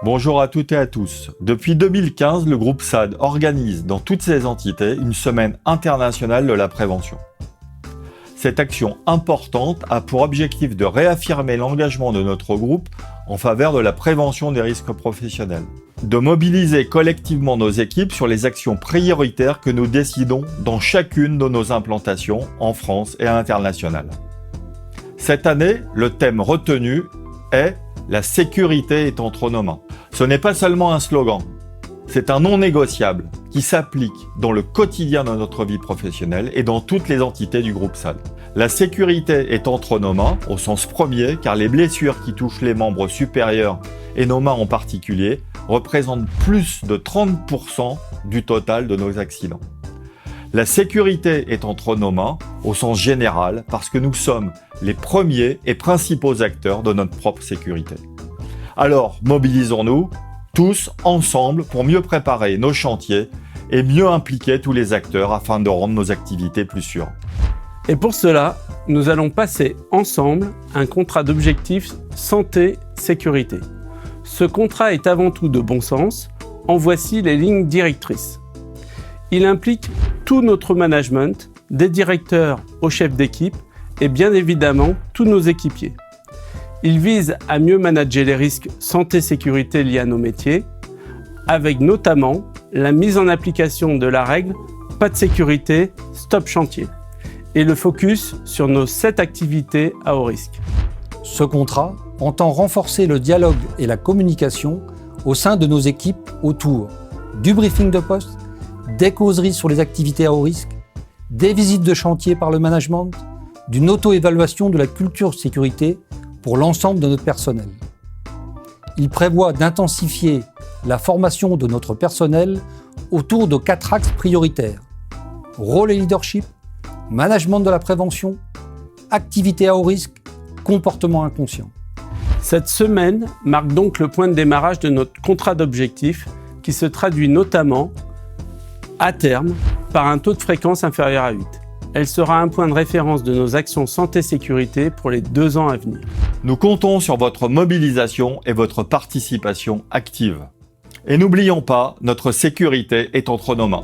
Bonjour à toutes et à tous. Depuis 2015, le groupe SAD organise dans toutes ses entités une semaine internationale de la prévention. Cette action importante a pour objectif de réaffirmer l'engagement de notre groupe en faveur de la prévention des risques professionnels, de mobiliser collectivement nos équipes sur les actions prioritaires que nous décidons dans chacune de nos implantations en France et à l'international. Cette année, le thème retenu est « La sécurité est entre nos mains ». Ce n'est pas seulement un slogan, c'est un non négociable qui s'applique dans le quotidien de notre vie professionnelle et dans toutes les entités du groupe SAD. La sécurité est entre nos mains, au sens premier, car les blessures qui touchent les membres supérieurs et nos mains en particulier représentent plus de 30% du total de nos accidents. La sécurité est entre nos mains, au sens général, parce que nous sommes les premiers et principaux acteurs de notre propre sécurité. Alors, mobilisons-nous, tous, ensemble, pour mieux préparer nos chantiers et mieux impliquer tous les acteurs afin de rendre nos activités plus sûres. Et pour cela, nous allons passer ensemble un contrat d'objectifs santé-sécurité. Ce contrat est avant tout de bon sens. En voici les lignes directrices. Il implique tout notre management, des directeurs aux chefs d'équipe et bien évidemment tous nos équipiers. Il vise à mieux manager les risques santé-sécurité liés à nos métiers, avec notamment la mise en application de la règle « Pas de sécurité, stop chantier » et le focus sur nos 7 activités à haut risque. Ce contrat entend renforcer le dialogue et la communication au sein de nos équipes autour du briefing de poste, des causeries sur les activités à haut risque, des visites de chantier par le management, d'une auto-évaluation de la culture sécurité pour l'ensemble de notre personnel. Il prévoit d'intensifier la formation de notre personnel autour de 4 axes prioritaires: rôle et leadership, management de la prévention, activité à haut risque, comportement inconscient. Cette semaine marque donc le point de démarrage de notre contrat d'objectifs qui se traduit notamment, à terme, par un taux de fréquence inférieur à 8. Elle sera un point de référence de nos actions santé-sécurité pour les 2 ans à venir. Nous comptons sur votre mobilisation et votre participation active. Et n'oublions pas, notre sécurité est entre nos mains.